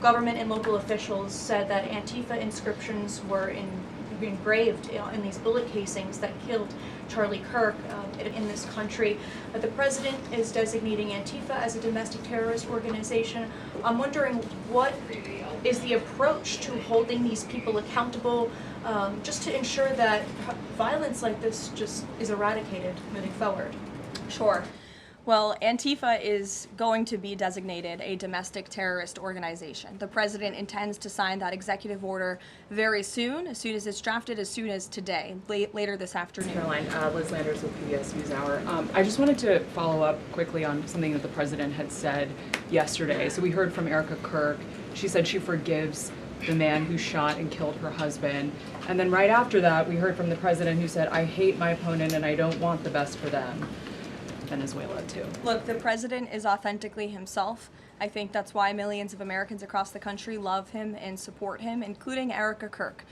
government and local officials said that Antifa inscriptions were engraved in these bullet casings that killed Charlie Kirk in this country. The president is designating Antifa as a domestic terrorist organization. I'm wondering, what is the approach to holding these people accountable, just to ensure that violence like this just is eradicated moving forward? Sure. Well, Antifa is going to be designated a domestic terrorist organization. The president intends to sign that executive order very soon as it's drafted, as soon as today, later this afternoon. Caroline, Liz Landers with PBS NewsHour. I just wanted to follow up quickly on something that the president had said yesterday. So we heard from Erica Kirk. She said she forgives the man who shot and killed her husband. And then right after that, we heard from the president who said, I hate my opponent and I don't want the best for them. Venezuela too. Look, the president is authentically himself. I think that's why millions of Americans across the country love him and support him, including Erica Kirk,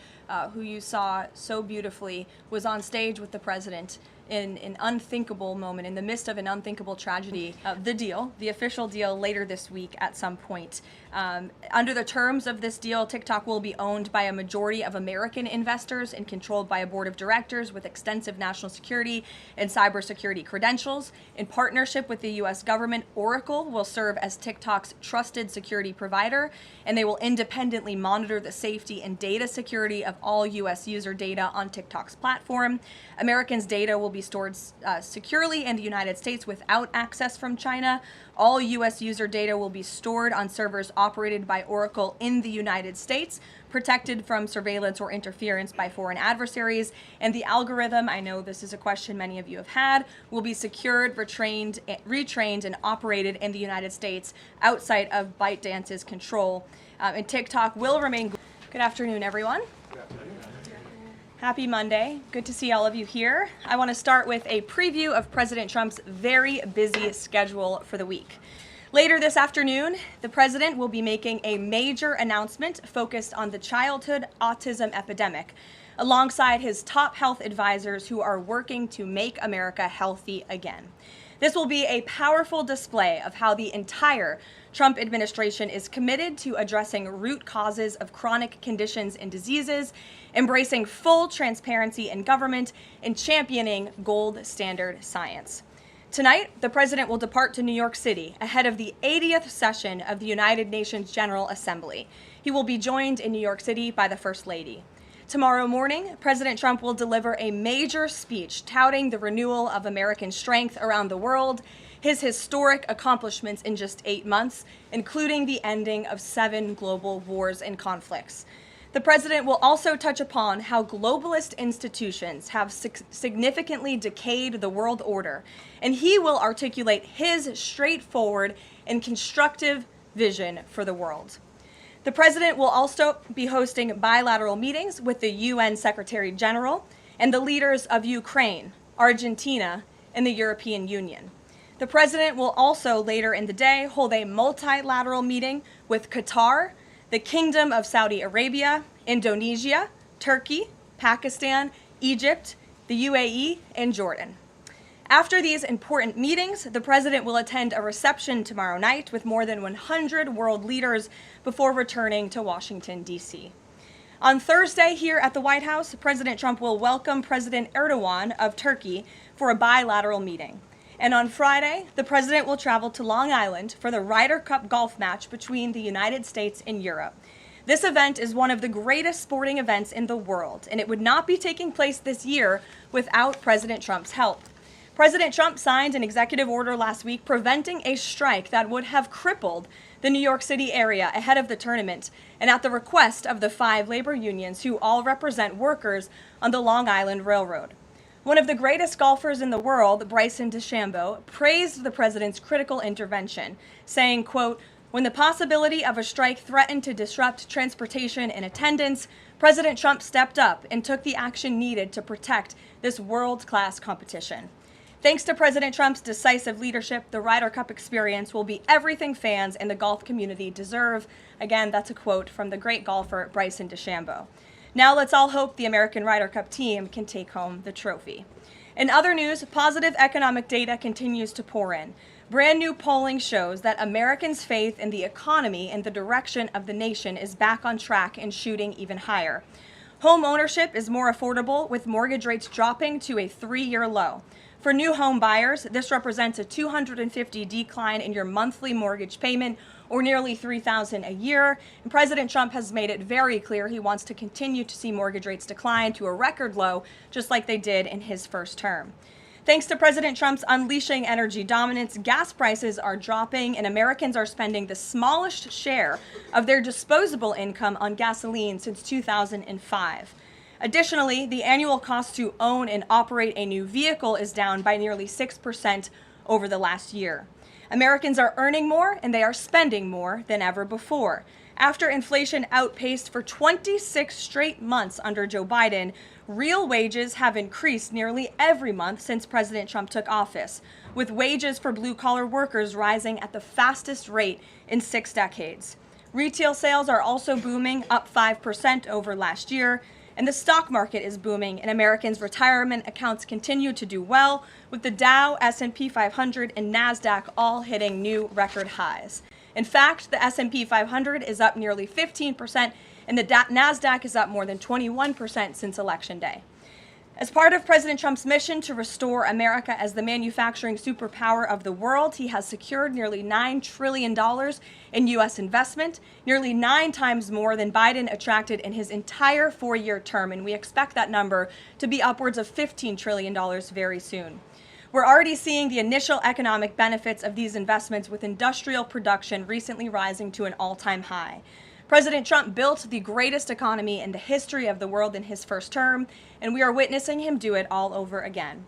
who you saw so beautifully was on stage with the president in an unthinkable moment, in the midst of an unthinkable tragedy. The official deal later this week at some point. Under the terms of this deal, TikTok will be owned by a majority of American investors and controlled by a board of directors with extensive national security and cybersecurity credentials. In partnership with the U.S. government, Oracle will serve as TikTok's trusted security provider, and they will independently monitor the safety and data security of all U.S. user data on TikTok's platform. Americans' data will be stored securely in the United States without access from China. All U.S. user data will be stored on servers operated by Oracle in the United States, protected from surveillance or interference by foreign adversaries. And the algorithm, I know this is a question many of you have had, will be secured, retrained, and operated in the United States outside of ByteDance's control. And TikTok will remain. Good afternoon, everyone. Happy Monday. Good to see all of you here. I want to start with a preview of President Trump's very busy schedule for the week. Later this afternoon, the president will be making a major announcement focused on the childhood autism epidemic, alongside his top health advisors who are working to make America healthy again. This will be a powerful display of how the entire Trump administration is committed to addressing root causes of chronic conditions and diseases, embracing full transparency in government, and championing gold standard science. Tonight, the president will depart to New York City ahead of the 80th session of the United Nations General Assembly. He will be joined in New York City by the First Lady. Tomorrow morning, President Trump will deliver a major speech touting the renewal of American strength around the world, his historic accomplishments in just 8 months, including the ending of 7 global wars and conflicts. The president will also touch upon how globalist institutions have significantly decayed the world order, and he will articulate his straightforward and constructive vision for the world. The president will also be hosting bilateral meetings with the UN Secretary General and the leaders of Ukraine, Argentina, and the European Union. The president will also later in the day hold a multilateral meeting with Qatar, the Kingdom of Saudi Arabia, Indonesia, Turkey, Pakistan, Egypt, the UAE, and Jordan. After these important meetings, the president will attend a reception tomorrow night with more than 100 world leaders before returning to Washington, D.C. On Thursday here at the White House, President Trump will welcome President Erdogan of Turkey for a bilateral meeting. And on Friday, the president will travel to Long Island for the Ryder Cup golf match between the United States and Europe. This event is one of the greatest sporting events in the world, and it would not be taking place this year without President Trump's help. President Trump signed an executive order last week preventing a strike that would have crippled the New York City area ahead of the tournament, and at the request of the 5 labor unions who all represent workers on the Long Island Railroad. One of the greatest golfers in the world, Bryson DeChambeau, praised the president's critical intervention, saying, quote, "When the possibility of a strike threatened to disrupt transportation and attendance, President Trump stepped up and took the action needed to protect this world-class competition." Thanks to President Trump's decisive leadership, the Ryder Cup experience will be everything fans and the golf community deserve. Again, that's a quote from the great golfer Bryson DeChambeau. Now let's all hope the American Ryder Cup team can take home the trophy. In other news, positive economic data continues to pour in. Brand new polling shows that Americans' faith in the economy and the direction of the nation is back on track and shooting even higher. Home ownership is more affordable, with mortgage rates dropping to a 3-year low. For new home buyers, this represents a $250 decline in your monthly mortgage payment, or nearly $3,000 a year. And President Trump has made it very clear he wants to continue to see mortgage rates decline to a record low, just like they did in his first term. Thanks to President Trump's unleashing energy dominance, gas prices are dropping and Americans are spending the smallest share of their disposable income on gasoline since 2005. Additionally, the annual cost to own and operate a new vehicle is down by nearly 6% over the last year. Americans are earning more and they are spending more than ever before. After inflation outpaced for 26 straight months under Joe Biden, real wages have increased nearly every month since President Trump took office, with wages for blue-collar workers rising at the fastest rate in 6 decades. Retail sales are also booming, up 5% over last year, and the stock market is booming, and Americans' retirement accounts continue to do well, with the Dow, S&P 500, and NASDAQ all hitting new record highs. In fact, the S&P 500 is up nearly 15%, and the NASDAQ is up more than 21% since Election Day. As part of President Trump's mission to restore America as the manufacturing superpower of the world, he has secured nearly $9 trillion in U.S. investment, nearly 9 times more than Biden attracted in his entire 4-year term, and we expect that number to be upwards of $15 trillion very soon. We're already seeing the initial economic benefits of these investments, with industrial production recently rising to an all-time high. President Trump built the greatest economy in the history of the world in his first term, and we are witnessing him do it all over again.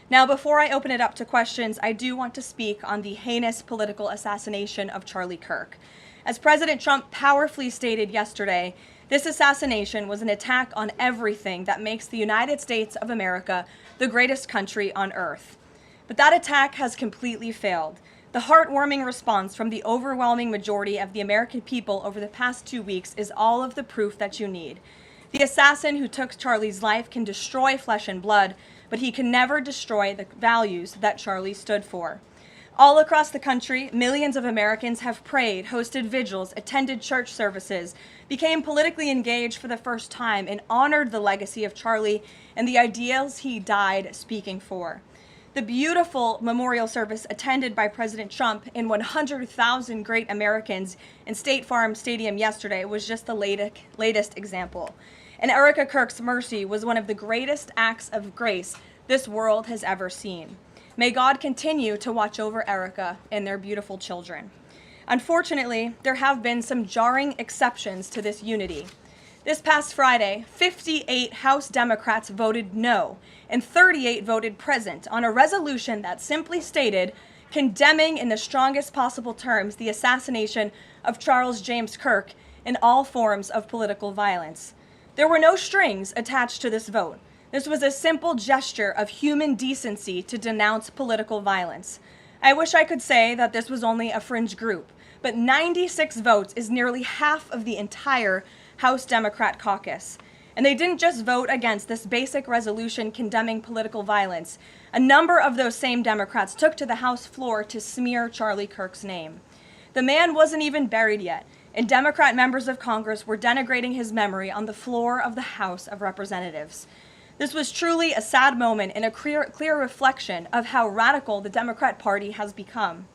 Now, before I open it up to questions, I do want to speak on the heinous political assassination of Charlie Kirk. As President Trump powerfully stated yesterday, this assassination was an attack on everything that makes the United States of America the greatest country on earth. But that attack has completely failed. The heartwarming response from the overwhelming majority of the American people over the past 2 weeks is all of the proof that you need. The assassin who took Charlie's life can destroy flesh and blood, but he can never destroy the values that Charlie stood for. All across the country, millions of Americans have prayed, hosted vigils, attended church services, became politically engaged for the first time, and honored the legacy of Charlie and the ideals he died speaking for. The beautiful memorial service attended by President Trump and 100,000 great Americans in State Farm Stadium yesterday was just the latest example. And Erica Kirk's mercy was one of the greatest acts of grace this world has ever seen. May God continue to watch over Erica and their beautiful children. Unfortunately, there have been some jarring exceptions to this unity. This past Friday, 58 House Democrats voted no, and 38 voted present on a resolution that simply stated, condemning in the strongest possible terms the assassination of Charles James Kirk and all forms of political violence. There were no strings attached to this vote. This was a simple gesture of human decency to denounce political violence. I wish I could say that this was only a fringe group, but 96 votes is nearly half of the entire House Democrat caucus. And they didn't just vote against this basic resolution condemning political violence. A number of those same Democrats took to the House floor to smear Charlie Kirk's name. The man wasn't even buried yet, and Democrat members of Congress were denigrating his memory on the floor of the House of Representatives. This was truly a sad moment and a clear reflection of how radical the Democrat Party has become.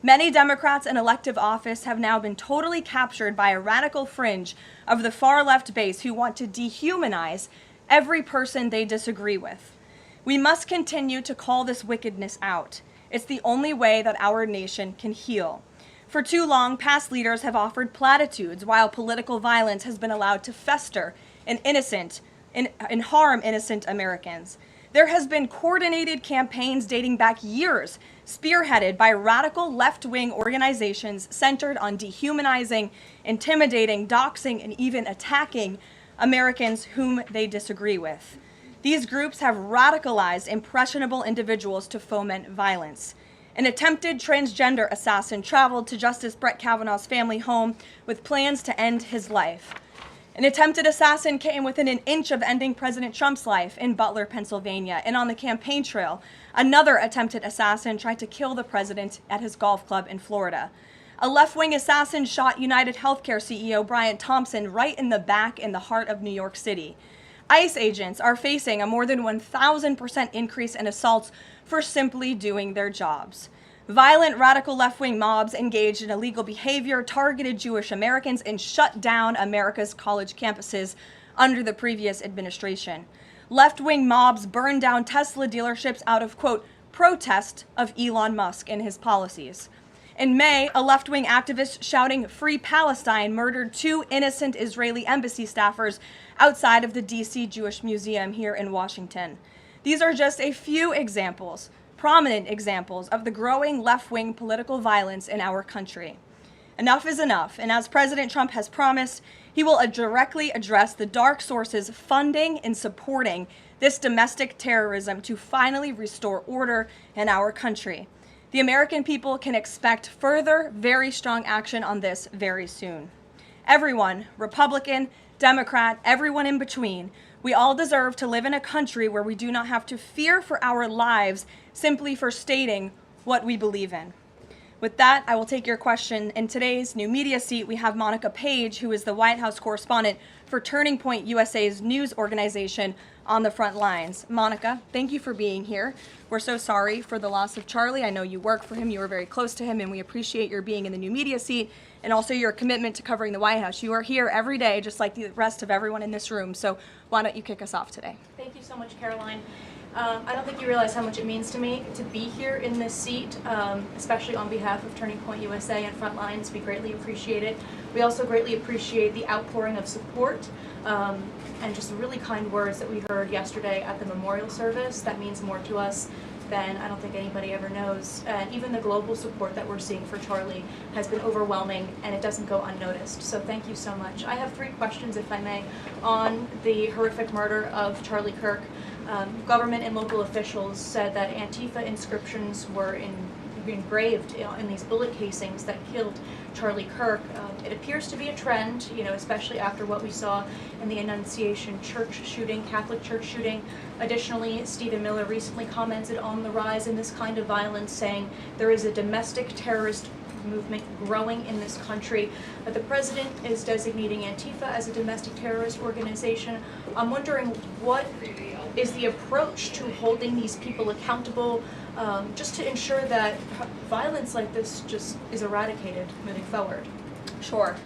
Many Democrats in elective office have now been totally captured by a radical fringe of the far-left base who want to dehumanize every person they disagree with. We must continue to call this wickedness out. It's the only way that our nation can heal. For too long, past leaders have offered platitudes while political violence has been allowed to fester and harm innocent Americans. There has been coordinated campaigns dating back years, spearheaded by radical left-wing organizations centered on dehumanizing, intimidating, doxing, and even attacking Americans whom they disagree with. These groups have radicalized impressionable individuals to foment violence. An attempted transgender assassin traveled to Justice Brett Kavanaugh's family home with plans to end his life. An attempted assassin came within an inch of ending President Trump's life in Butler, Pennsylvania. And on the campaign trail, another attempted assassin tried to kill the president at his golf club in Florida. A left-wing assassin shot United Healthcare CEO Brian Thompson right in the back in the heart of New York City. ICE agents are facing a more than 1,000% increase in assaults for simply doing their jobs. Violent radical left-wing mobs engaged in illegal behavior, targeted Jewish Americans, and shut down America's college campuses under the previous administration. Left-wing mobs burned down Tesla dealerships out of, quote, protest of Elon Musk and his policies. In May, a left-wing activist shouting "Free Palestine" murdered 2 innocent Israeli embassy staffers outside of the D.C. Jewish Museum here in Washington. These are just a few examples, prominent examples, of the growing left-wing political violence in our country. Enough is enough, and as President Trump has promised, he will directly address the dark sources funding and supporting this domestic terrorism to finally restore order in our country. The American people can expect further, very strong action on this very soon. Everyone, Republican, Democrat, everyone in between, we all deserve to live in a country where we do not have to fear for our lives simply for stating what we believe in. With that, I will take your question. In today's new media seat, we have Monica Page, who is the White House correspondent for Turning Point USA's news organization, on the front lines. Monica, thank you for being here. We're so sorry for the loss of Charlie. I know you work for him, you were very close to him, and we appreciate your being in the new media seat and also your commitment to covering the White House. You are here every day, just like the rest of everyone in this room. So why don't you kick us off today? Thank you so much, Caroline. I don't think you realize how much it means to me to be here in this seat, especially on behalf of Turning Point USA and Frontlines. We greatly appreciate it. We also greatly appreciate the outpouring of support and just the really kind words that we heard yesterday at the memorial service. That means more to us than I don't think anybody ever knows. And even the global support that we're seeing for Charlie has been overwhelming, and it doesn't go unnoticed. So thank you so much. I have 3 questions, if I may, on the horrific murder of Charlie Kirk. Government and local officials said that Antifa inscriptions were engraved in these bullet casings that killed Charlie Kirk. It appears to be a trend, especially after what we saw in the Annunciation Church shooting, Catholic Church shooting. Additionally, Stephen Miller recently commented on the rise in this kind of violence, saying there is a domestic terrorist movement growing in this country. The president is designating Antifa as a domestic terrorist organization. I'm wondering, what is the approach to holding these people accountable, just to ensure that violence like this just is eradicated moving forward? Sure.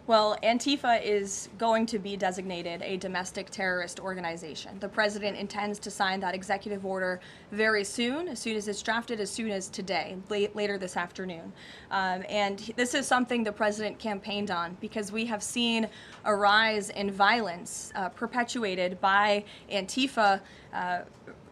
Well, Antifa is going to be designated a domestic terrorist organization. The president intends to sign that executive order very soon as it's drafted, as soon as today, later this afternoon. And this is something the president campaigned on, because we have seen a rise in violence perpetuated by Antifa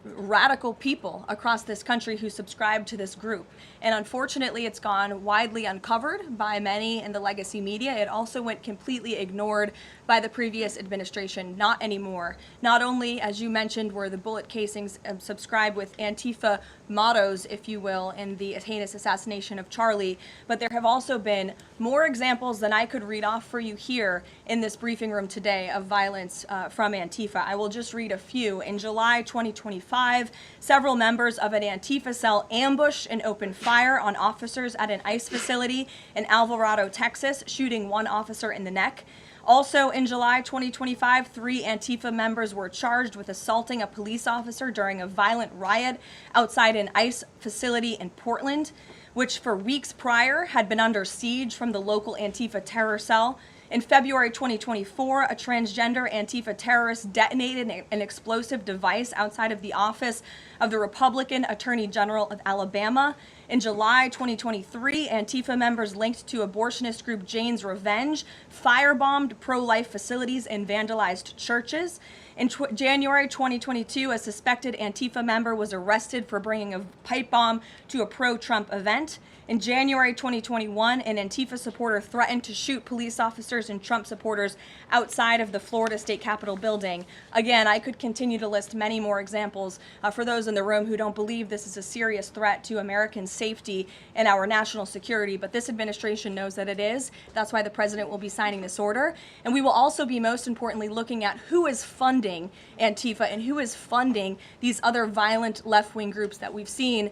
radical people across this country who subscribe to this group. And unfortunately, it's gone widely uncovered by many in the legacy media. It also went completely ignored by the previous administration. Not anymore. Not only, as you mentioned, were the bullet casings subscribed with Antifa mottos, if you will, in the heinous assassination of Charlie, but there have also been more examples than I could read off for you here in this briefing room today of violence from Antifa. I will just read a few. In July 2025, several members of an Antifa cell ambushed and opened fire on officers at an ICE facility in Alvarado, Texas, shooting 1 officer in the neck. Also in July 2025, 3 Antifa members were charged with assaulting a police officer during a violent riot outside an ICE facility in Portland, which for weeks prior had been under siege from the local Antifa terror cell. In February 2024, a transgender Antifa terrorist detonated an explosive device outside of the office of the Republican Attorney General of Alabama. In July 2023, Antifa members linked to abortionist group Jane's Revenge firebombed pro-life facilities and vandalized churches. In January 2022, a suspected Antifa member was arrested for bringing a pipe bomb to a pro-Trump event. In January 2021, an Antifa supporter threatened to shoot police officers and Trump supporters outside of the Florida State Capitol building. Again, I could continue to list many more examples for those in the room who don't believe this is a serious threat to American safety safety and our national security, but this administration knows that it is. That's why the president will be signing this order. And we will also be, most importantly, looking at who is funding Antifa and who is funding these other violent left-wing groups that we've seen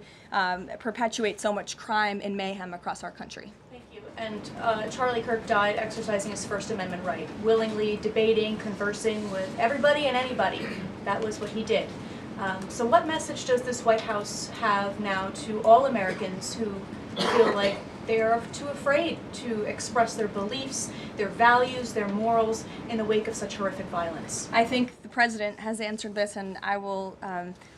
perpetuate so much crime and mayhem across our country. Thank you. And Charlie Kirk died exercising his First Amendment right, willingly debating, conversing with everybody and anybody. That was what he did. So what message does this White House have now to all Americans who feel like they are too afraid to express their beliefs, their values, their morals in the wake of such horrific violence? I think the president has answered this, and I will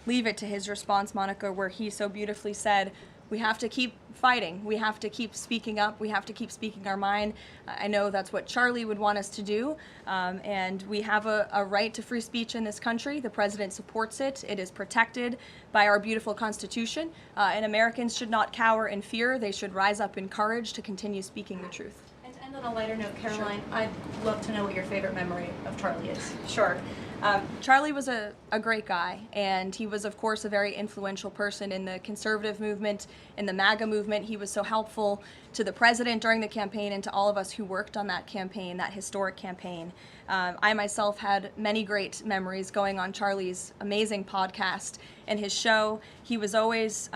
leave it to his response, Monica, where he so beautifully said, we have to keep fighting. We have to keep speaking up. We have to keep speaking our mind. I know that's what Charlie would want us to do, and we have a right to free speech in this country. The president supports it. It is protected by our beautiful Constitution, and Americans should not cower in fear. They should rise up in courage to continue speaking the truth. And on a lighter note, Caroline, sure. I'd love to know what your favorite memory of Charlie is. Sure. Charlie was a great guy, and he was, of course, a very influential person in the conservative movement, in the MAGA movement. He was so helpful to the president during the campaign and to all of us who worked on that campaign, that historic campaign. I myself had many great memories going on Charlie's amazing podcast and his show. He was always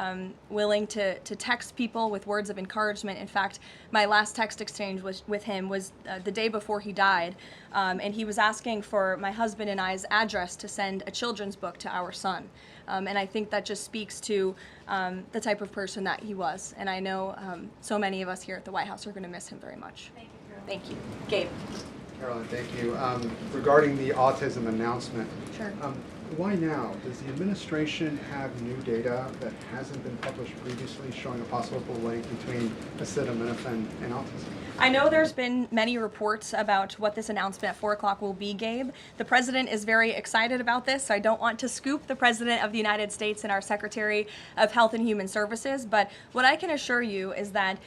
willing to text people with words of encouragement. In fact, my last text exchange with him was the day before he died, and he was asking for my husband and I's address to send a children's book to our son. And I think that just speaks to the type of person that he was. And I know so many of us here at the White House are going to miss him very much. Thank you, Caroline. Thank you. Gabe. Carolyn, thank you. Regarding the autism announcement, Sure. Why now? Does the administration have new data that hasn't been published previously showing a possible link between acetaminophen and autism? I know there's been many reports about what this announcement at 4 o'clock will be, Gabe. The president is very excited about this, so I don't want to scoop the president of the United States and our Secretary of Health and Human Services, but what I can assure you is that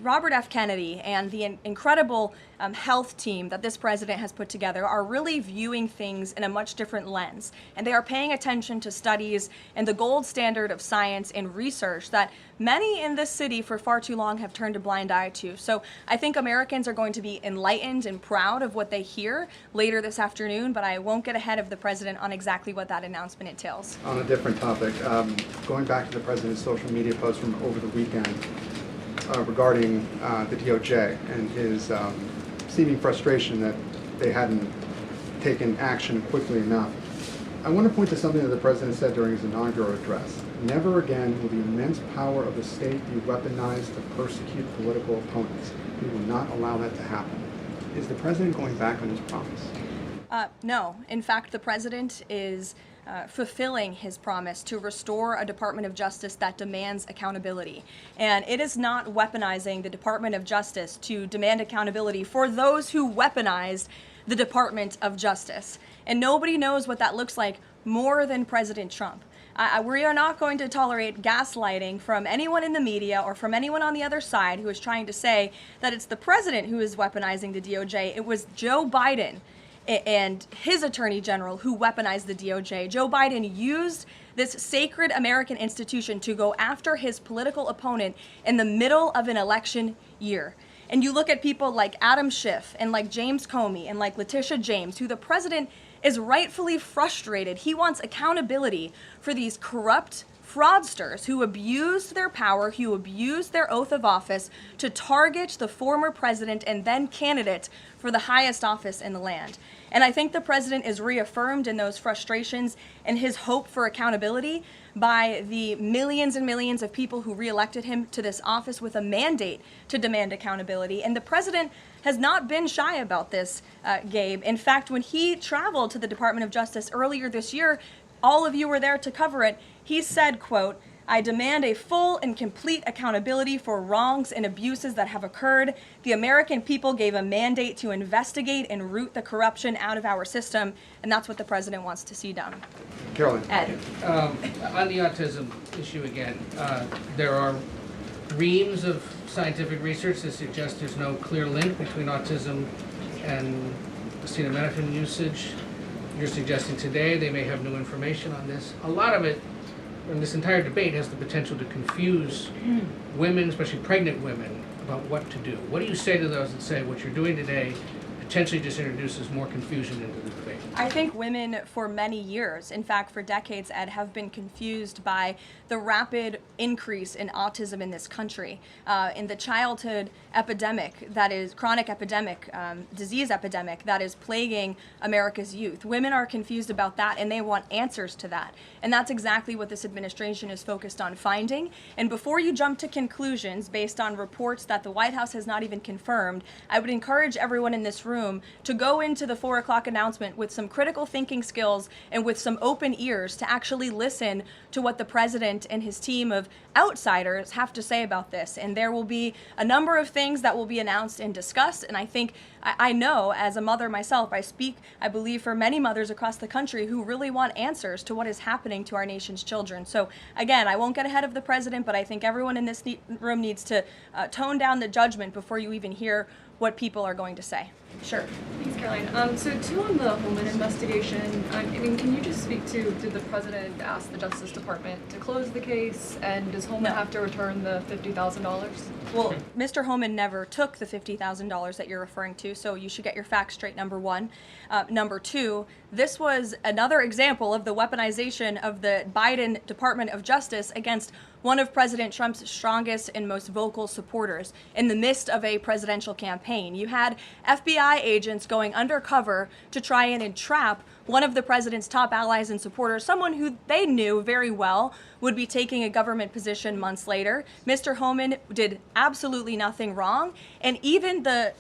Robert F. Kennedy and the incredible health team that this president has put together are really viewing things in a much different lens. And they are paying attention to studies and the gold standard of science and research that many in this city for far too long have turned a blind eye to. So I think Americans are going to be enlightened and proud of what they hear later this afternoon, but I won't get ahead of the president on exactly what that announcement entails. On a different topic, going back to the president's social media post from over the weekend, regarding the DOJ and his seeming frustration that they hadn't taken action quickly enough. I want to point to something that the president said during his inaugural address. Never again will the immense power of the state be weaponized to persecute political opponents. We will not allow that to happen. Is the president going back on his promise? No. In fact, the president is fulfilling his promise to restore a Department of Justice that demands accountability. And it is not weaponizing the Department of Justice to demand accountability for those who weaponized the Department of Justice. And nobody knows what that looks like more than President Trump. We are not going to tolerate gaslighting from anyone in the media or from anyone on the other side who is trying to say that it's the president who is weaponizing the DOJ. It was Joe Biden and his attorney general who weaponized the DOJ. Joe Biden used this sacred American institution to go after his political opponent in the middle of an election year. And you look at people like Adam Schiff and like James Comey and like Letitia James, who the president is rightfully frustrated. He wants accountability for these corrupt fraudsters who abused their power, who abused their oath of office to target the former president and then candidate for the highest office in the land. And I think the president is reaffirmed in those frustrations and his hope for accountability by the millions and millions of people who reelected him to this office with a mandate to demand accountability. And the president has not been shy about this, Gabe. In fact, when he traveled to the Department of Justice earlier this year, all of you were there to cover it. He said, quote, "I demand a full and complete accountability for wrongs and abuses that have occurred. The American people gave a mandate to investigate and root the corruption out of our system," and that's what the president wants to see done. Carolyn. Ed. On the autism issue again, there are reams of scientific research that suggests there's no clear link between autism and acetaminophen usage. You're suggesting today they may have new information on this. A lot of it and this entire debate has the potential to confuse women, especially pregnant women, about what to do. What do you say to those that say what you're doing today potentially just introduces more confusion into the debate? I think women for many years, in fact for decades, Ed, have been confused by the rapid increase in autism in this country, in the childhood epidemic, that is chronic epidemic, disease epidemic that is plaguing America's youth. Women are confused about that and they want answers to that. And that's exactly what this administration is focused on finding. And before you jump to conclusions based on reports that the White House has not even confirmed, I would encourage everyone in this room to go into the 4 o'clock announcement with some critical thinking skills and with some open ears to actually listen to what the president and his team of outsiders have to say about this. And there will be a number of things that will be announced and discussed. And I think, I know as a mother myself, I speak, I believe, for many mothers across the country who really want answers to what is happening to our nation's children. So again, I won't get ahead of the president, but I think everyone in this room needs to tone down the judgment before you even hear what people are going to say. Sure. Thanks, Caroline. So too on the Holman investigation, I mean, can you just speak to, did the president ask the Justice Department to close the case, and does Holman have to return the $50,000? Well, Mr. Holman never took the $50,000 that you're referring to, so you should get your facts straight, number one. Number two, this was another example of the weaponization of the Biden Department of Justice against one of President Trump's strongest and most vocal supporters in the midst of a presidential campaign. You had FBI agents going undercover to try and entrap one of the president's top allies and supporters, someone who they knew very well would be taking a government position months later. Mr. Holman did absolutely nothing wrong, and even the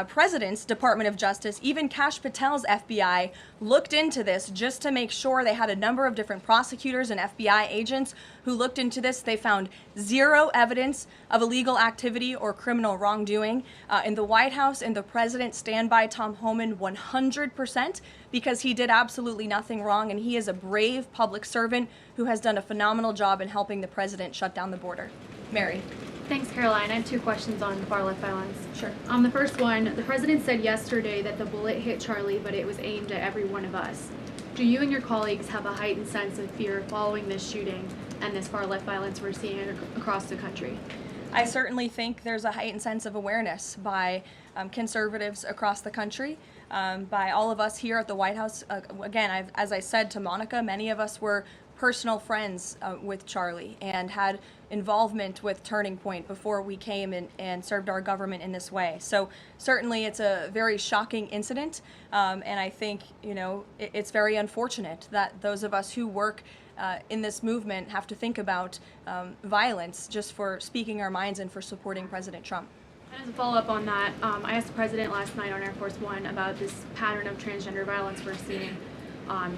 President's Department of Justice, even Kash Patel's FBI, looked into this just to make sure. They had a number of different prosecutors and FBI agents who looked into this. They found zero evidence of illegal activity or criminal wrongdoing. And the White House and the President stand by Tom Homan 100% because he did absolutely nothing wrong, and he is a brave public servant who has done a phenomenal job in helping the President shut down the border. Mary. Thanks, Caroline. I have 2 questions on far-left violence. Sure. The first one, the president said yesterday that the bullet hit Charlie, but it was aimed at every one of us. Do you and your colleagues have a heightened sense of fear following this shooting and this far-left violence we're seeing across the country? I certainly think there's a heightened sense of awareness by conservatives across the country, by all of us here at the White House. Again, as I said to Monica, many of us were personal friends with Charlie and had involvement with Turning Point before we came and served our government in this way. So certainly it's a very shocking incident, and I think, you know, it's very unfortunate that those of us who work in this movement have to think about violence just for speaking our minds and for supporting President Trump. And as a follow-up on that, I asked the president last night on Air Force One about this pattern of transgender violence we're seeing.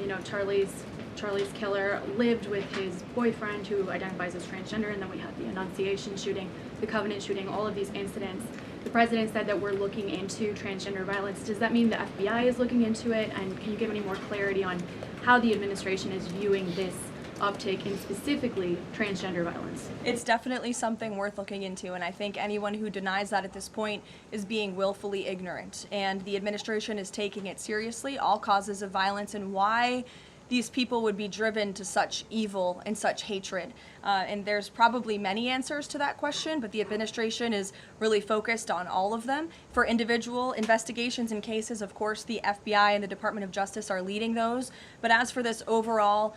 You know, Charlie's killer lived with his boyfriend who identifies as transgender, and then we had the Annunciation shooting, the Covenant shooting, all of these incidents. The president said that we're looking into transgender violence. Does that mean the FBI is looking into it? And can you give any more clarity on how the administration is viewing this uptick in specifically transgender violence? It's definitely something worth looking into, and I think anyone who denies that at this point is being willfully ignorant. And the administration is taking it seriously, all causes of violence, and why these people would be driven to such evil and such hatred. And there's probably many answers to that question, but the administration is really focused on all of them. For individual investigations and cases, of course, the FBI and the Department of Justice are leading those. But as for this overall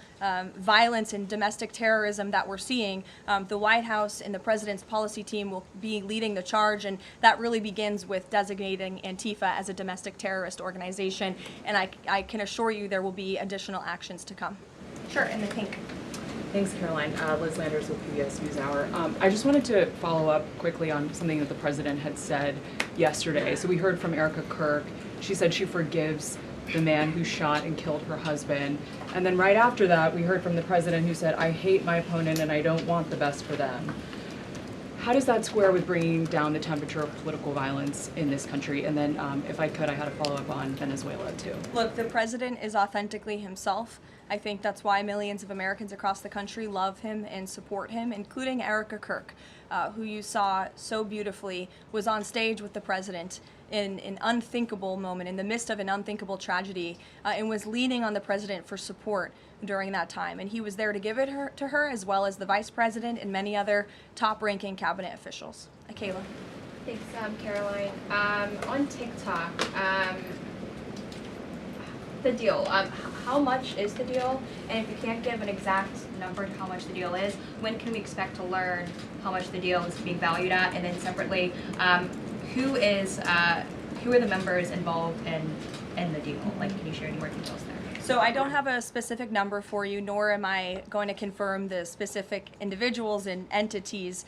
violence and domestic terrorism that we're seeing, the White House and the President's policy team will be leading the charge, and that really begins with designating Antifa as a domestic terrorist organization. And I can assure you there will be additional actions to come. Sure, in the pink. Thanks, Caroline. Liz Landers with PBS NewsHour. I just wanted to follow up quickly on something that the president had said yesterday. So we heard from Erica Kirk. She said she forgives the man who shot and killed her husband. And then right after that, we heard from the president who said, I hate my opponent and I don't want the best for them. How does that square with bringing down the temperature of political violence in this country? And then, if I could, I had a follow-up on Venezuela, too. Look, the president is authentically himself. I think that's why millions of Americans across the country love him and support him, including Erica Kirk, who you saw so beautifully was on stage with the president in an unthinkable moment, in the midst of an unthinkable tragedy, and was leaning on the president for support during that time. And he was there to give it to her, as well as the vice president and many other top-ranking cabinet officials. Kayla. Thanks, Caroline. On TikTok, the deal. How much is the deal? And if you can't give an exact number to how much the deal is, when can we expect to learn how much the deal is being valued at? And then separately, who are the members involved in the deal? Like, can you share any more details there? So I don't have a specific number for you, nor am I going to confirm the specific individuals and entities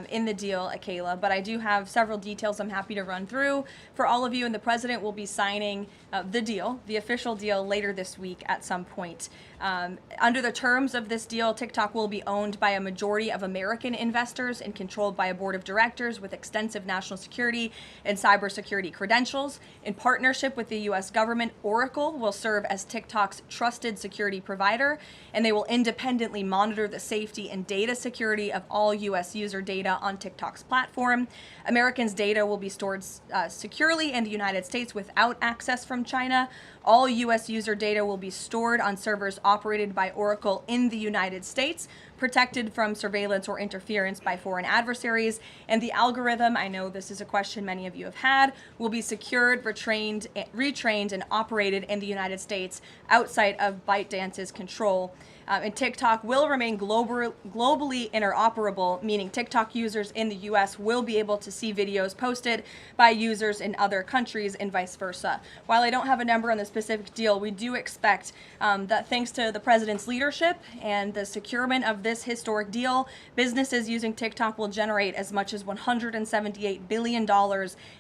in the deal, Kayla, but I do have several details I'm happy to run through for all of you, and the president will be signing the deal, the official deal, later this week at some point. Under the terms of this deal, TikTok will be owned by a majority of American investors and controlled by a board of directors with extensive national security and cybersecurity credentials. In partnership with the U.S. government, Oracle will serve as TikTok's trusted security provider, and they will independently monitor the safety and data security of all U.S. user data on TikTok's platform. Americans' data will be stored securely in the United States without access from China. All U.S. user data will be stored on servers operated by Oracle in the United States, protected from surveillance or interference by foreign adversaries. And the algorithm, I know this is a question many of you have had, will be secured, retrained, and operated in the United States outside of ByteDance's control. And TikTok will remain globally interoperable, meaning TikTok users in the U.S. will be able to see videos posted by users in other countries and vice versa. While I don't have a number on the specific deal, we do expect that thanks to the president's leadership and the securement of this historic deal, businesses using TikTok will generate as much as $178 billion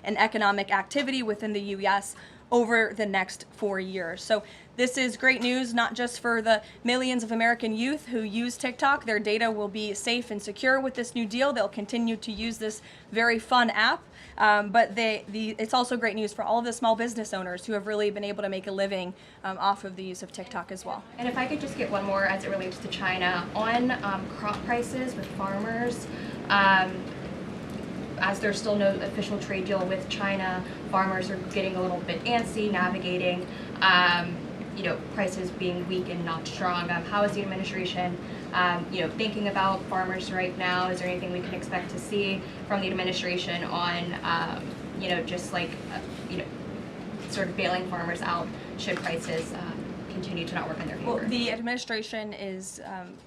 in economic activity within the U.S. over the next 4 years. So this is great news, not just for the millions of American youth who use TikTok. Their data will be safe and secure with this new deal. They'll continue to use this very fun app. But it's also great news for all of the small business owners who have really been able to make a living off of the use of TikTok as well. And if I could just get one more as it relates to China, on crop prices with farmers, as there's still no official trade deal with China, farmers are getting a little bit antsy navigating, prices being weak and not strong. How is the administration, thinking about farmers right now? Is there anything we can expect to see from the administration on, sort of bailing farmers out should prices continue to not work in their favor? Well, the administration is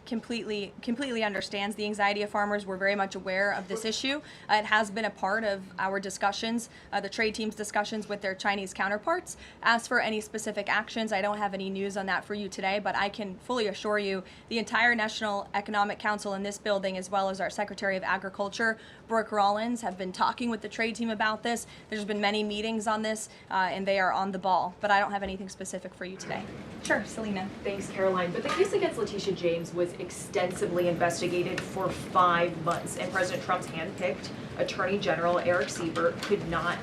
completely understands the anxiety of farmers. We're very much aware of this issue. It has been a part of our discussions, the trade team's discussions with their Chinese counterparts. As for any specific actions, I don't have any news on that for you today, but I can fully assure you the entire National Economic Council in this building, as well as our Secretary of Agriculture, Brooke Rollins, have been talking with the trade team about this. There's been many meetings on this, and they are on the ball, but I don't have anything specific for you today. Sure, Selena. Thanks, Caroline. But the case against Letitia James was extensively investigated for 5 months, and President Trump's handpicked Attorney General Eric Siebert could not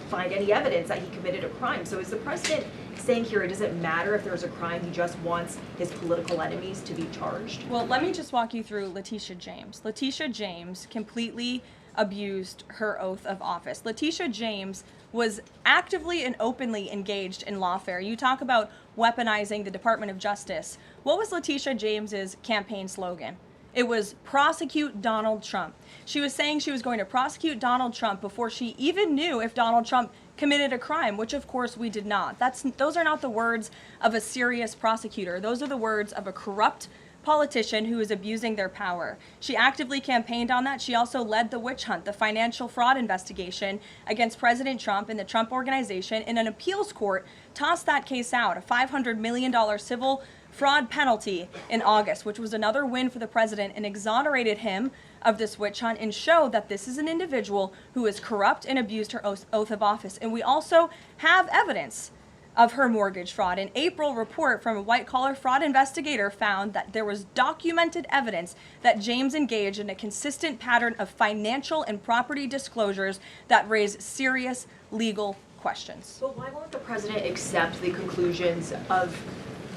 find any evidence that he committed a crime. So is the president saying here it doesn't matter if there's a crime, he just wants his political enemies to be charged? Well, let me just walk you through Letitia James. Letitia James completely abused her oath of office. Letitia James was actively and openly engaged in lawfare. You talk about weaponizing the Department of Justice. What was Letitia James's campaign slogan? It was prosecute Donald Trump. She was saying she was going to prosecute Donald Trump before she even knew if Donald Trump committed a crime, which of course we did not. Those are not the words of a serious prosecutor. Those are the words of a corrupt politician who is abusing their power. She actively campaigned on that. She also led the witch hunt, the financial fraud investigation against President Trump and the Trump Organization, and an appeals court tossed that case out, a $500 million civil fraud penalty in August, which was another win for the president and exonerated him of this witch hunt and showed that this is an individual who is corrupt and abused her oath of office. And we also have evidence of her mortgage fraud. An April report from a white-collar fraud investigator found that there was documented evidence that James engaged in a consistent pattern of financial and property disclosures that raise serious legal questions. But why won't the president accept the conclusions of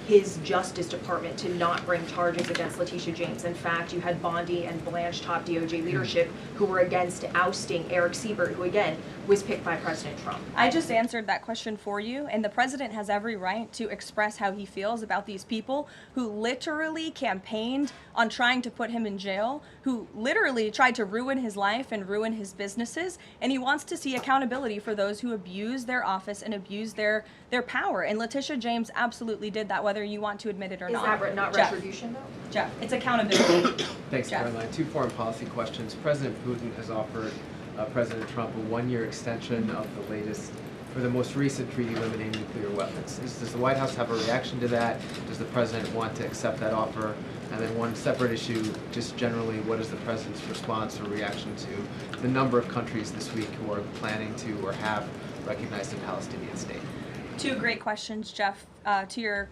his Justice Department to not bring charges against Letitia James? In fact, you had Bondi and Blanche top DOJ leadership who were against ousting Eric Siebert, who again was picked by President Trump? I just answered that question for you, and the president has every right to express how he feels about these people who literally campaigned on trying to put him in jail, who literally tried to ruin his life and ruin his businesses, and he wants to see accountability for those who abuse their office and abuse their power. And Letitia James absolutely did that, whether you want to admit it or not. Is that not Jeff. retribution, though? Jeff, it's accountability. Thanks, Jeff. Caroline. Two foreign policy questions. President Putin has offered President Trump a one-year extension of the most recent treaty limiting nuclear weapons. Does the White House have a reaction to that? Does the president want to accept that offer? And then one separate issue, just generally, what is the president's response or reaction to the number of countries this week who are planning to or have recognized a Palestinian state? Two great questions, Jeff. To your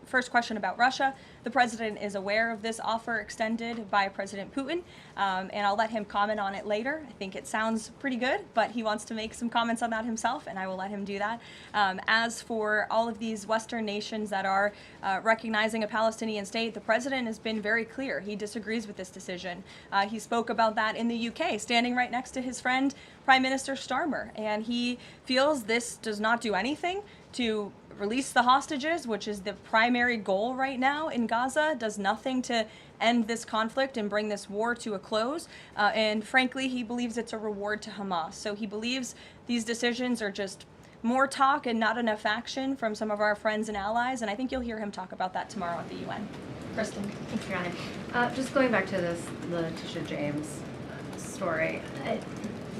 first question about Russia, the president is aware of this offer extended by President Putin, and I'll let him comment on it later. I think it sounds pretty good, but he wants to make some comments on that himself, and I will let him do that. As for all of these Western nations that are recognizing a Palestinian state, the president has been very clear. He disagrees with this decision. He spoke about that in the UK, standing right next to his friend, Prime Minister Starmer, and he feels this does not do anything to release the hostages, which is the primary goal right now in Gaza, does nothing to end this conflict and bring this war to a close. And frankly, he believes it's a reward to Hamas. So he believes these decisions are just more talk and not enough action from some of our friends and allies. And I think you'll hear him talk about that tomorrow at the UN. Kristen. Thanks, Ryan. Just going back to this Letitia James story.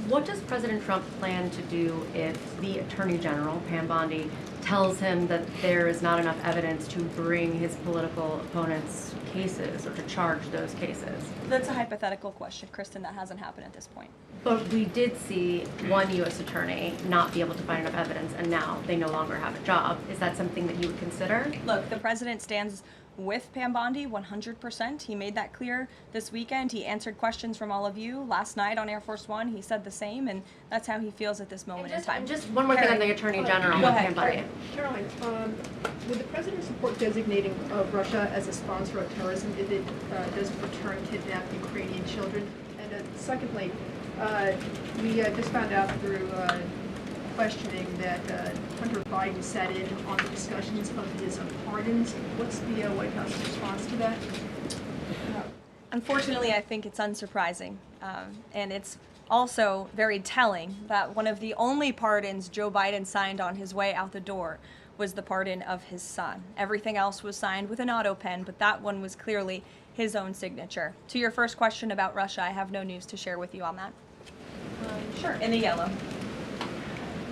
What does President Trump plan to do if the Attorney General, Pam Bondi, tells him that there is not enough evidence to bring his political opponents' cases or to charge those cases? That's a hypothetical question, Kristen. That hasn't happened at this point. But we did see one U.S. attorney not be able to find enough evidence, and now they no longer have a job. Is that something that you would consider? Look, the president stands with Pam Bondi 100%. He made that clear this weekend. He answered questions from all of you last night on Air Force One. He said the same, and that's how he feels at this moment in time. And just one more thing on the Attorney General with Pam Bondi. Caroline, would the president support designating Russia as a sponsor of terrorism if it doesn't return kidnapped Ukrainian children? And secondly, we just found out through questioning that Hunter Biden sat in on the discussions of his pardons. What's the White House response to that? Unfortunately, I think it's unsurprising, and it's also very telling that one of the only pardons Joe Biden signed on his way out the door was the pardon of his son. Everything else was signed with an auto pen, but that one was clearly his own signature. To your first question about Russia, I have no news to share with you on that. Sure, in the yellow.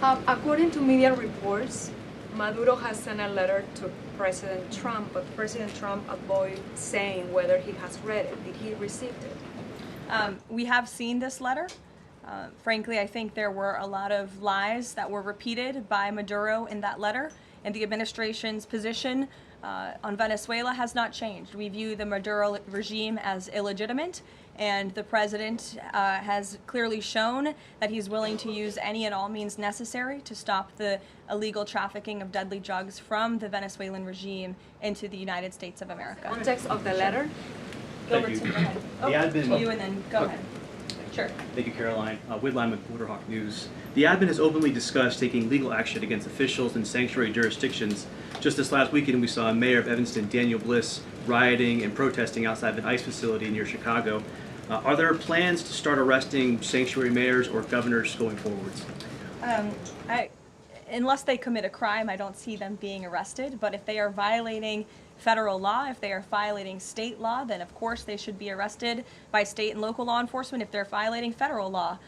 According to media reports, Maduro has sent a letter to President Trump, but President Trump avoided saying whether he has read it. Did he receive it? We have seen this letter. Frankly, I think there were a lot of lies that were repeated by Maduro in that letter, and the administration's position on Venezuela has not changed. We view the Maduro regime as illegitimate, and the president has clearly shown that he's willing to use any and all means necessary to stop the illegal trafficking of deadly drugs from the Venezuelan regime into the United States of America. Context of the letter? Gilbertson, go ahead. The admin, you and then go ahead. Sure. Thank you, Caroline. Whitline with Borderhawk News. The admin has openly discussed taking legal action against officials in sanctuary jurisdictions. Just this last weekend, we saw Mayor of Evanston, Daniel Bliss, rioting and protesting outside the ICE facility near Chicago. Are there plans to start arresting sanctuary mayors or governors going forwards? Unless they commit a crime, I don't see them being arrested. But if they are violating federal law, if they are violating state law, then of course they should be arrested by state and local law enforcement. If they're violating federal law,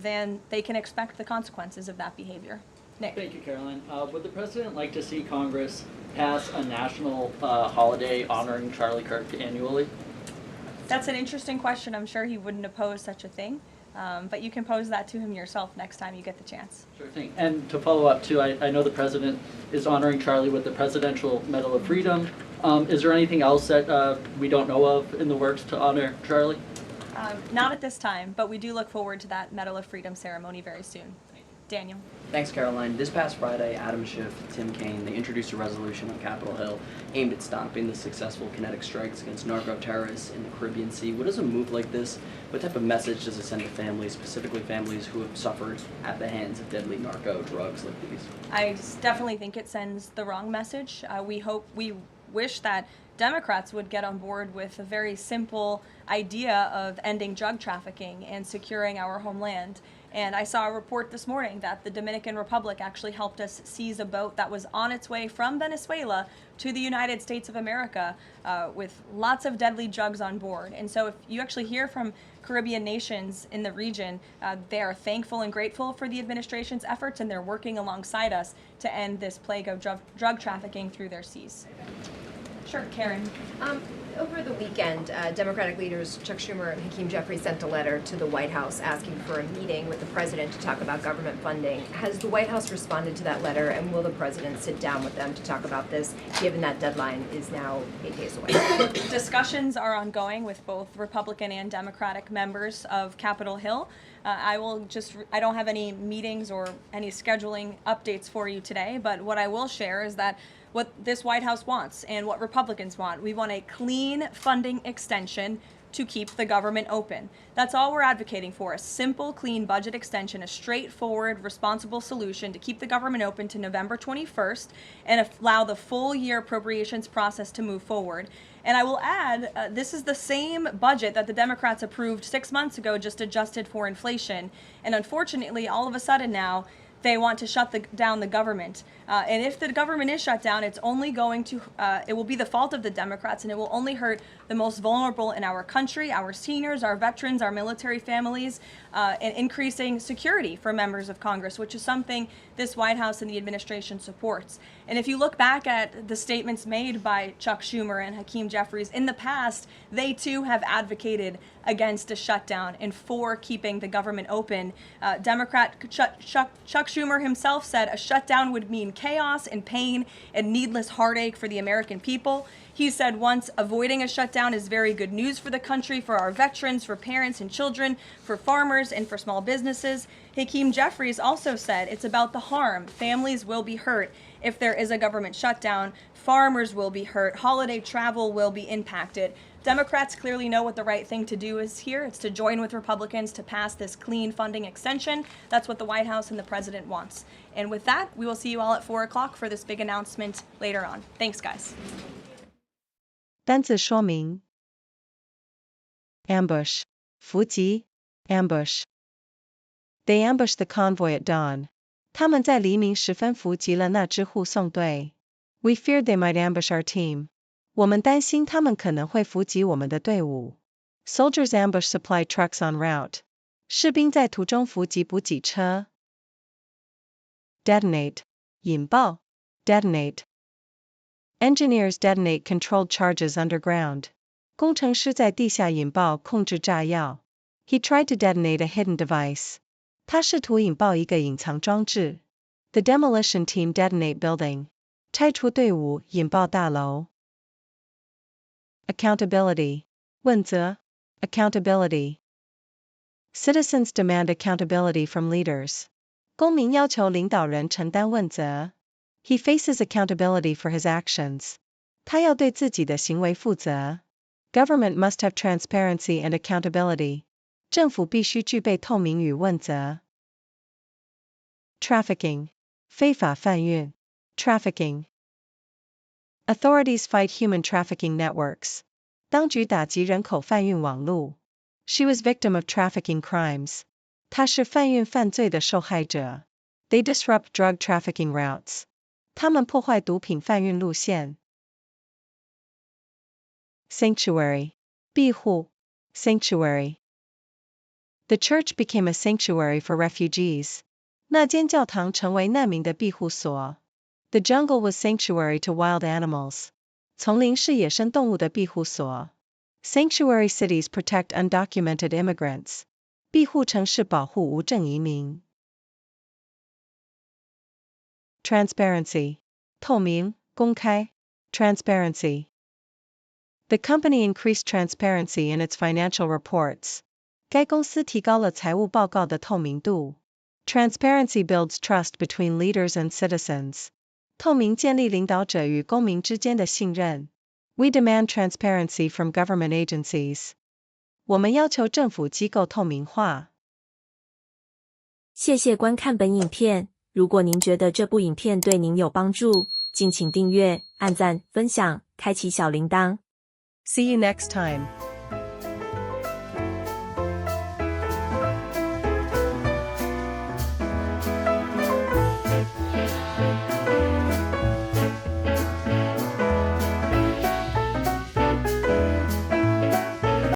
then they can expect the consequences of that behavior. Nick. Thank you, Caroline. Would the president like to see Congress pass a national holiday honoring Charlie Kirk annually? That's an interesting question. I'm sure he wouldn't oppose such a thing. But you can pose that to him yourself next time you get the chance. Sure thing. And to follow up, too, I know the president is honoring Charlie with the Presidential Medal of Freedom. Is there anything else that we don't know of in the works to honor Charlie? Not at this time, but we do look forward to that Medal of Freedom ceremony very soon. Daniel. Thanks, Caroline. This past Friday, Adam Schiff, Tim Kaine, they introduced a resolution on Capitol Hill aimed at stopping the successful kinetic strikes against narco-terrorists in the Caribbean Sea. What does a move like this, what type of message does it send to families, specifically families who have suffered at the hands of deadly narco drugs like these? I definitely think it sends the wrong message. We wish that Democrats would get on board with a very simple idea of ending drug trafficking and securing our homeland. And I saw a report this morning that the Dominican Republic actually helped us seize a boat that was on its way from Venezuela to the United States of America with lots of deadly drugs on board. And so if you actually hear from Caribbean nations in the region, they are thankful and grateful for the administration's efforts, and they're working alongside us to end this plague of drug trafficking through their seas. Sure, Karen. Over the weekend, Democratic leaders Chuck Schumer and Hakeem Jeffries sent a letter to the White House asking for a meeting with the president to talk about government funding. Has the White House responded to that letter, and will the president sit down with them to talk about this, given that deadline is now 8 days away? Discussions are ongoing with both Republican and Democratic members of Capitol Hill. I don't have any meetings or any scheduling updates for you today, but what I will share is that what this White House wants and what Republicans want. We want a clean funding extension to keep the government open. That's all we're advocating for, a simple, clean budget extension, a straightforward, responsible solution to keep the government open to November 21st and allow the full year appropriations process to move forward. And I will add, this is the same budget that the Democrats approved 6 months ago, just adjusted for inflation. And unfortunately, all of a sudden now, they want to shut down the government. And if the government is shut down, it's only going to, it will be the fault of the Democrats, and it will only hurt the most vulnerable in our country, our seniors, our veterans, our military families, and increasing security for members of Congress, which is something this White House and the administration supports. And if you look back at the statements made by Chuck Schumer and Hakeem Jeffries in the past, they too have advocated against a shutdown and for keeping the government open. Democrat Chuck Schumer himself said a shutdown would mean chaos and pain and needless heartache for the American people. He said once, avoiding a shutdown is very good news for the country, for our veterans, for parents and children, for farmers, and for small businesses. Hakeem Jeffries also said it's about the harm. Families will be hurt if there is a government shutdown. Farmers will be hurt. Holiday travel will be impacted. Democrats clearly know what the right thing to do is here. It's to join with Republicans to pass this clean funding extension. That's what the White House and the president wants. And with that, we will see you all at 4 o'clock for this big announcement later on. Thanks, guys. 单字说明 ambush 伏击 ambush They ambushed the convoy at dawn. 他们在黎明时分伏击了那支护送队。We feared they might ambush our team. 我们担心他们可能会伏击我们的队伍。Soldiers ambush supply trucks en route. 士兵在途中伏击补给车。Detonate 引爆 detonate Engineers detonate controlled charges underground. 工程师在地下引爆控制炸药。He tried to detonate a hidden device. 他试图引爆一个隐藏装置。The demolition team detonate building. 拆除队伍引爆大楼。Accountability. 问责 accountability. Citizens demand accountability from leaders. 公民要求领导人承担问责。He faces accountability for his actions. 他要对自己的行为负责。Government must have transparency and accountability. 政府必须具备透明与问责。Trafficking. 非法贩运 trafficking. Authorities fight human trafficking networks. 当局打击人口贩运网路。She was victim of trafficking crimes. 她是贩运犯罪的受害者。They disrupt drug trafficking routes. 他们破坏毒品贩运路线。Sanctuary. 庇护 sanctuary. The church became a sanctuary for refugees. 那间教堂成为难民的庇护所。The jungle was sanctuary to wild animals. 丛林是野生动物的庇护所。Sanctuary cities protect undocumented immigrants. 庇护城市保护无证移民。Transparency. 透明，公开。Transparency. The company increased transparency in its financial reports. 该公司提高了财务报告的透明度。Transparency builds trust between leaders and citizens. 透明建立领导者与公民之间的信任。We demand transparency from government agencies. 我们要求政府机构透明化。谢谢观看本影片。如果您觉得这部影片对您有帮助，敬请订阅、按赞、分享、开启小铃铛。See you next time.